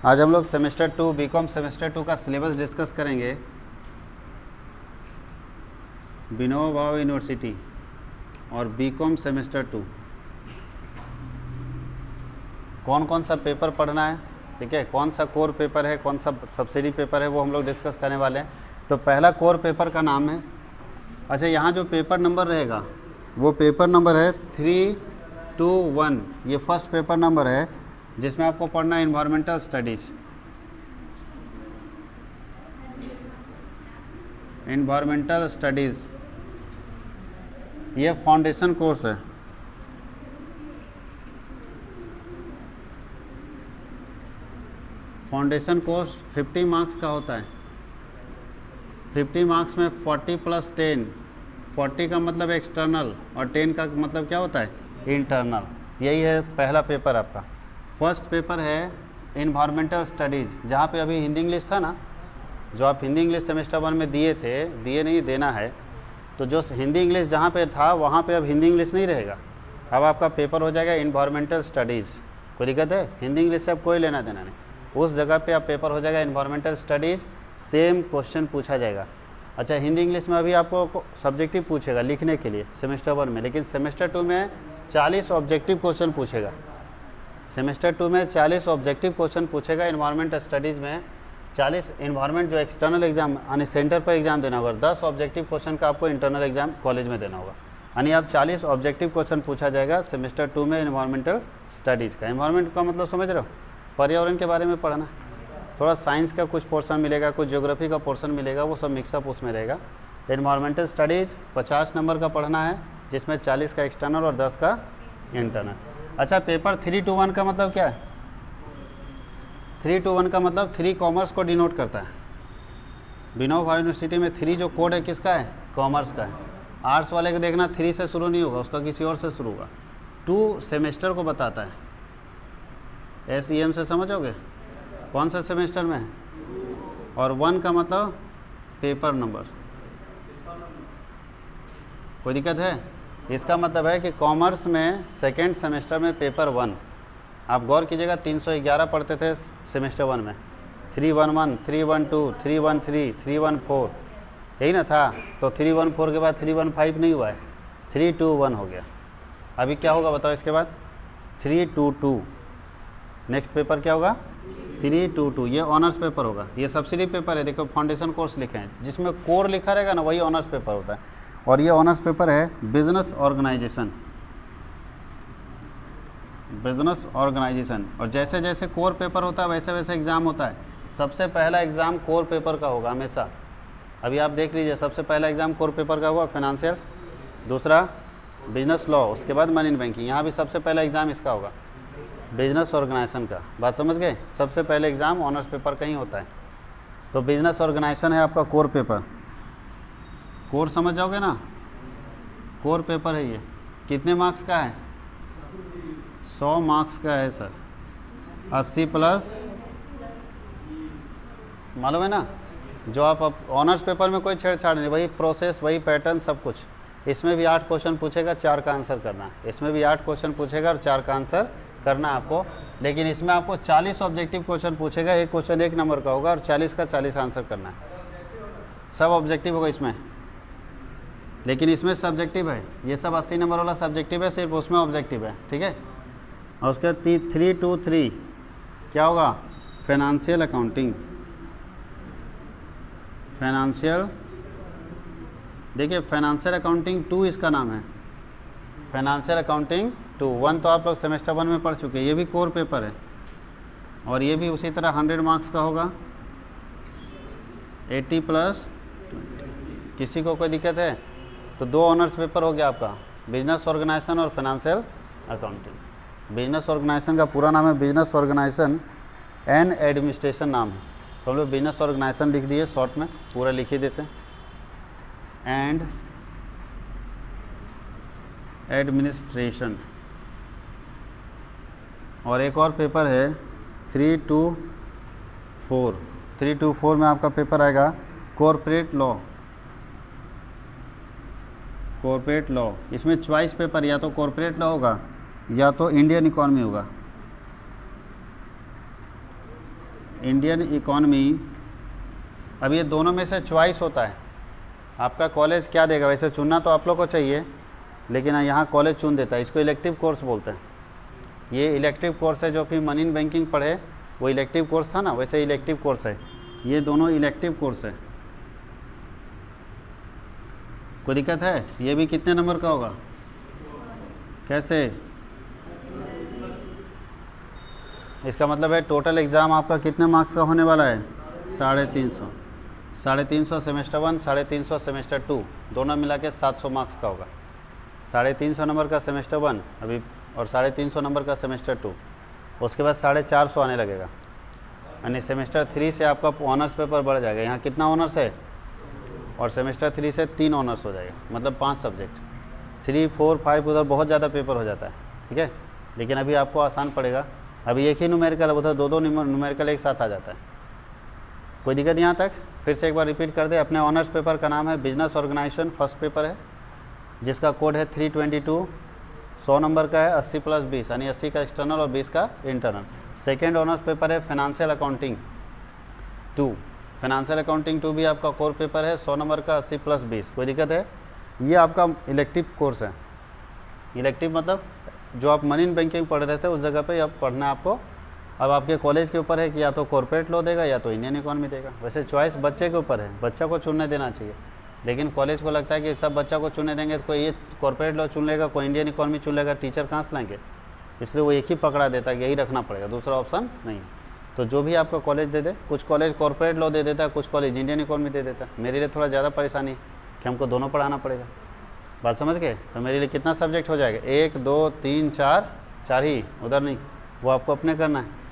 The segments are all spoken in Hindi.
आज हम लोग सेमेस्टर 2 बीकॉम सेमेस्टर 2 का सिलेबस डिस्कस करेंगे। विनोबा भावे यूनिवर्सिटी और बीकॉम सेमेस्टर 2 कौन कौन सा पेपर पढ़ना है, ठीक है, कौन सा कोर पेपर है, कौन सा सब्सिडी पेपर है, वो हम लोग डिस्कस करने वाले हैं। तो पहला कोर पेपर का नाम है, अच्छा यहाँ जो पेपर नंबर रहेगा वो पेपर नंबर है 321। ये फर्स्ट पेपर नंबर है जिसमें आपको पढ़ना है इन्वायरमेंटल स्टडीज़। इन्वायरमेंटल स्टडीज़ ये फाउंडेशन कोर्स है। फाउंडेशन कोर्स 50 मार्क्स का होता है। 50 मार्क्स में 40 + 10, 40 का मतलब एक्सटर्नल और 10 का मतलब क्या होता है, इंटरनल। यही है पहला पेपर आपका। फर्स्ट पेपर है इन्वायरमेंटल स्टडीज़, जहाँ पे अभी हिंदी इंग्लिश था ना, जो आप हिंदी इंग्लिश सेमेस्टर 1 में दिए थे, दिए नहीं, देना है। तो जो हिंदी इंग्लिश जहाँ पे था वहाँ पे अब हिंदी इंग्लिश नहीं रहेगा, अब आपका पेपर हो जाएगा इन्वायरमेंटल स्टडीज़। कोई दिक्कत है? हिंदी इंग्लिश से अब कोई लेना देना नहीं, उस जगह पे आप पेपर हो जाएगा इन्वायरमेंटल स्टडीज़। सेम क्वेश्चन पूछा जाएगा। अच्छा हिंदी इंग्लिश में अभी आपको सब्जेक्टिव पूछेगा लिखने के लिए सेमेस्टर 1 में, लेकिन सेमेस्टर 2 में 40 ऑब्जेक्टिव क्वेश्चन पूछेगा। सेमेस्टर 2 में 40 ऑब्जेक्टिव क्वेश्चन पूछेगा। इन्वायरमेंट स्टडीज़ में 40 इन्वायरमेंट जो एक्सटर्नल एग्जाम यानी सेंटर पर एग्जाम देना होगा, 10 ऑब्जेक्टिव क्वेश्चन का आपको इंटरनल एग्जाम कॉलेज में देना होगा। यानी आप 40 ऑब्जेक्टिव क्वेश्चन पूछा जाएगा सेमेस्टर 2 में इन्वायरमेंटल स्टडीज़ का। इन्वायरमेंट का मतलब समझ रहे हो, पर्यावरण के बारे में पढ़ना। थोड़ा साइंस का कुछ पोर्शन मिलेगा, कुछ ज्योग्राफी का पोर्शन मिलेगा, वो सब मिक्सअप उसमें रहेगा। इन्वायरमेंटल स्टडीज़ 50 नंबर का पढ़ना है, जिसमें 40 का एक्सटर्नल और 10 का इंटरनल। अच्छा पेपर 321 का मतलब क्या है? 321 का मतलब 3 कॉमर्स को डिनोट करता है। विनोबा भावे यूनिवर्सिटी में 3 जो कोड है किसका है? कॉमर्स का है। आर्ट्स वाले को देखना 3 से शुरू नहीं होगा, उसका किसी और से शुरू होगा। 2 सेमेस्टर को बताता है। SEM से समझोगे कौन सा सेमेस्टर में है? और 1 का मतलब पेपर नंबर। कोई दिक्कत है? इसका मतलब है कि कॉमर्स में सेकेंड सेमेस्टर में पेपर 1, आप गौर कीजिएगा 311 पढ़ते थे सेमेस्टर 1 में। 311, 312, 313, 314 यही ना था। तो 314 के बाद 315 नहीं हुआ है, 321 हो गया। अभी क्या होगा बताओ इसके बाद? 322। नेक्स्ट पेपर क्या होगा? 322। ये ऑनर्स पेपर होगा। ये सब्सिडी पेपर है, देखो फाउंडेशन कोर्स लिखे हैं, जिसमें कोर लिखा रहेगा ना वही ऑनर्स पेपर होता है। और ये ऑनर्स पेपर है बिजनेस ऑर्गेनाइजेशन। Business organisation. और जैसे जैसे कोर पेपर होता है वैसे वैसे एग्ज़ाम होता है। सबसे पहला एग्ज़ाम कोर पेपर का होगा हमेशा। अभी आप देख लीजिए, सबसे पहला एग्ज़ाम कोर पेपर का हुआ फाइनेंशियल, दूसरा बिजनेस लॉ, उसके बाद मनी इन बैंकिंग। यहाँ भी सबसे पहला एग्ज़ाम इसका होगा बिजनेस ऑर्गेनाइजेशन का। बात समझ गए? सबसे पहले एग्ज़ाम ऑनर्स पेपर का ही होता है। तो बिजनेस ऑर्गेनाइजेशन है आपका कोर पेपर। कोर समझ जाओगे ना, कोर पेपर है ये। कितने मार्क्स का है? 100 मार्क्स का है सर। 80 प्लस, मालूम है ना, जो आप ऑनर्स पेपर में कोई छेड़छाड़ नहीं, वही प्रोसेस, वही पैटर्न, सब कुछ। इसमें भी 8 क्वेश्चन पूछेगा, 4 का आंसर करना है। इसमें भी 8 क्वेश्चन पूछेगा और 4 का आंसर करना है आपको। लेकिन इसमें आपको 40 ऑब्जेक्टिव क्वेश्चन पूछेगा, एक क्वेश्चन 1 नंबर का होगा और 40 का 40 आंसर करना है। सब ऑब्जेक्टिव होगा इसमें, लेकिन इसमें सब्जेक्टिव है। ये सब 80 नंबर वाला सब्जेक्टिव है, सिर्फ उसमें ऑब्जेक्टिव है, ठीक है। और उसके 323 क्या होगा? Financial accounting. फाइनेंशियल, देखिए फाइनेंशियल अकाउंटिंग 2 इसका नाम है। Financial accounting 2। 1 तो आप लोग सेमेस्टर 1 में पढ़ चुके हैं, ये भी कोर पेपर है। और ये भी उसी तरह 100 मार्क्स का होगा, 80 प्लस। किसी को कोई दिक्कत है? तो 2 ऑनर्स पेपर हो गया आपका, बिजनेस ऑर्गेनाइजेशन और फाइनेंशियल अकाउंटिंग। बिजनेस ऑर्गेनाइजेशन का पूरा नाम है बिजनेस ऑर्गेनाइजेशन एंड एडमिनिस्ट्रेशन नाम है। तो हम लोग बिजनेस ऑर्गेनाइजेशन लिख दिए, शॉर्ट में पूरा लिख ही देते हैं, एंड एडमिनिस्ट्रेशन। और एक और पेपर है 324। 324 में आपका पेपर आएगा कॉर्पोरेट लॉ। कॉर्पोरेट लॉ, इसमें चॉइस पेपर या तो कॉर्पोरेट लॉ होगा या तो इंडियन इकॉनमी होगा। इंडियन इकॉनमी, अब ये दोनों में से चॉइस होता है, आपका कॉलेज क्या देगा। वैसे चुनना तो आप लोग को चाहिए, लेकिन यहाँ कॉलेज चुन देता है। इसको इलेक्टिव कोर्स बोलते हैं। ये इलेक्टिव कोर्स है, जो फिर मनी इन बैंकिंग पढ़े वो इलेक्टिव कोर्स था ना, वैसे इलेक्टिव कोर्स है। ये दोनों इलेक्टिव कोर्स है। कोई दिक्कत है? ये भी कितने नंबर का होगा? कैसे? इसका मतलब है टोटल एग्ज़ाम आपका कितने मार्क्स का होने वाला है? 350। 350 सेमेस्टर 1, 350 सेमेस्टर 2, दोनों मिला के 700 मार्क्स का होगा। 350 नंबर का सेमेस्टर 1 अभी, और 350 नंबर का सेमेस्टर 2। उसके बाद 450 आने लगेगा, यानी सेमेस्टर 3 से आपका ऑनर्स पेपर बढ़ जाएगा। यहाँ कितना ऑनर्स है? और सेमेस्टर 3 से 3 ऑनर्स हो जाएगा, मतलब 5 सब्जेक्ट। 3, 4, 5 उधर बहुत ज़्यादा पेपर हो जाता है, ठीक है। लेकिन अभी आपको आसान पड़ेगा। अभी एक ही न्यूमेरिकल, उधर 2 न्यूमेरिकल एक साथ आ जाता है। कोई दिक्कत यहाँ तक? फिर से एक बार रिपीट कर दे। अपने ऑनर्स पेपर का नाम है बिजनेस ऑर्गेनाइजेशन, फर्स्ट पेपर है, जिसका कोड है 322। 100 नंबर का है, 80 + 20, यानी 80 का एक्सटर्नल और 20 का इंटरनल। सेकेंड ऑनर्स पेपर है फाइनेंशियल अकाउंटिंग 2। फाइनेंशियल अकाउंटिंग 2 भी आपका कोर पेपर है, 100 नंबर का, 80 + 20। कोई दिक्कत है? ये आपका इलेक्टिव कोर्स है। इलेक्टिव मतलब जो आप मनी इन बैंकिंग पढ़ रहे थे उस जगह पे अब पढ़ना आपको। अब आपके कॉलेज के ऊपर है कि या तो कॉर्पोरेट लॉ देगा या तो इंडियन इकोनॉमी देगा। वैसे चॉइस बच्चे के ऊपर है, बच्चा को चुनने देना चाहिए। लेकिन कॉलेज को लगता है कि सब बच्चा को चुनने देंगे तो कोई ये कॉर्पोरेट लॉ चुन लेगा, कोई इंडियन इकोनॉमी चुन लेगा, टीचर कहाँ से लाएंगे। इसलिए वो एक ही पकड़ा देता है कि यही रखना पड़ेगा, दूसरा ऑप्शन नहीं है। तो जो भी आपका कॉलेज दे दे, कुछ कॉलेज कॉर्पोरेट लॉ दे देता है, कुछ कॉलेज इंडियन इकोनॉमी दे देता है। मेरे लिए थोड़ा ज़्यादा परेशानी है कि हमको दोनों पढ़ाना पड़ेगा। बात समझ गए? तो मेरे लिए कितना सब्जेक्ट हो जाएगा? 1, 2, 3, 4 ही, उधर नहीं, वो आपको अपने करना है,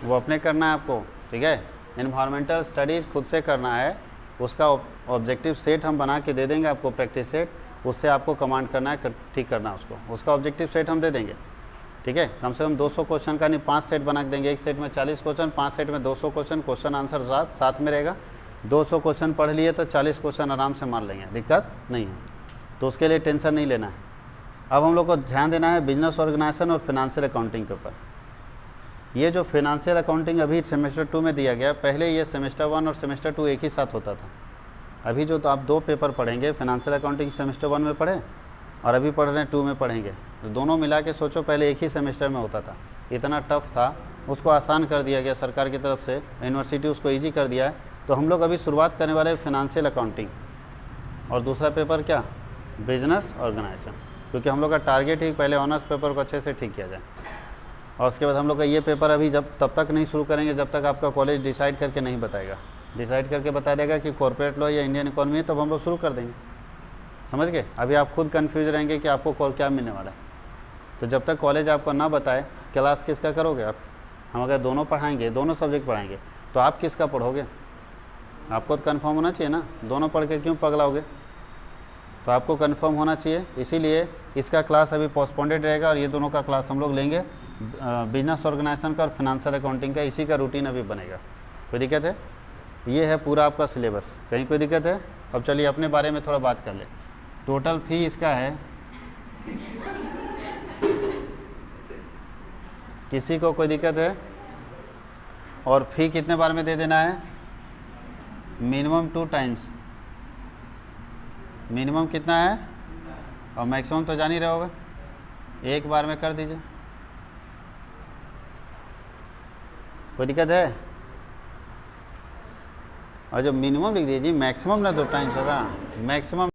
वो अपने करना है आपको, ठीक है। एनवायरमेंटल स्टडीज़ खुद से करना है, उसका ऑब्जेक्टिव सेट हम बना के दे देंगे आपको, प्रैक्टिस सेट, उससे आपको कमांड करना है, ठीक करना है उसको। उसका ऑब्जेक्टिव सेट हम दे देंगे, ठीक है। कम से कम 200 क्वेश्चन का नहीं, 5 सेट बना के देंगे। एक सेट में 40 क्वेश्चन, 5 सेट में 200 क्वेश्चन, क्वेश्चन आंसर साथ में रहेगा। 200 क्वेश्चन पढ़ लिए तो 40 क्वेश्चन आराम से मार लेंगे, दिक्कत नहीं है। तो उसके लिए टेंशन नहीं लेना है। अब हम लोग को ध्यान देना है बिजनेस ऑर्गेनाइजेशन और फिनेंशियल अकाउंटिंग के ऊपर। ये जो फिनेंशियल अकाउंटिंग अभी सेमेस्टर 2 में दिया गया, पहले ये सेमेस्टर 1 और सेमेस्टर 2 एक ही साथ होता था। अभी जो तो आप 2 पेपर पढ़ेंगे, फिनेंशियल अकाउंटिंग सेमेस्टर 1 में पढ़े और अभी पढ़ रहे हैं 2 में पढ़ेंगे, तो दोनों मिला के सोचो, पहले एक ही सेमेस्टर में होता था, इतना टफ था, उसको आसान कर दिया गया सरकार की तरफ से, यूनिवर्सिटी उसको ईजी कर दिया है। तो हम लोग अभी शुरुआत करने वाले फिनेंशियल अकाउंटिंग, और दूसरा पेपर क्या? बिजनेस ऑर्गेनाइजेशन, क्योंकि हम लोग का टारगेट ही पहले ऑनर्स पेपर को अच्छे से ठीक किया जाए। और उसके बाद हम लोग का ये पेपर अभी तब तक नहीं शुरू करेंगे जब तक आपका कॉलेज डिसाइड करके नहीं बताएगा। डिसाइड करके बता देगा कि कॉर्पोरेट लॉ या इंडियन इकोनॉमी है, तब हम लोग शुरू कर देंगे। समझ गए? अभी आप खुद कंफ्यूज रहेंगे कि आपको क्या मिलने वाला है। तो जब तक कॉलेज आपको ना बताए क्लास किसका करोगे आप? हम अगर दोनों पढ़ाएंगे, दोनों सब्जेक्ट पढ़ाएंगे, तो आप किसका पढ़ोगे? आपको तो कन्फर्म होना चाहिए ना, दोनों पढ़ के क्यों पगलाओगे? तो आपको कंफर्म होना चाहिए। इसीलिए इसका क्लास अभी पोस्टपोन्डेड रहेगा, और ये दोनों का क्लास हम लोग लेंगे, बिजनेस ऑर्गेनाइजेशन का और फिनेंशियल अकाउंटिंग का। इसी का रूटीन अभी बनेगा। कोई दिक्कत है? ये है पूरा आपका सिलेबस। कहीं कोई दिक्कत है? अब चलिए अपने बारे में थोड़ा बात कर ले। टोटल फी इसका है, किसी को कोई दिक्कत है? और फी कितने बार में दे देना है? Minimum 2 times. मिनिमम कितना है और मैक्सिमम तो जान ही रहे होगा, एक बार में कर दीजिए। कोई दिक्कत है? और जो मिनिमम लिख दीजिए, मैक्सिमम ना 2 टाइम्स होगा, मैक्सिमम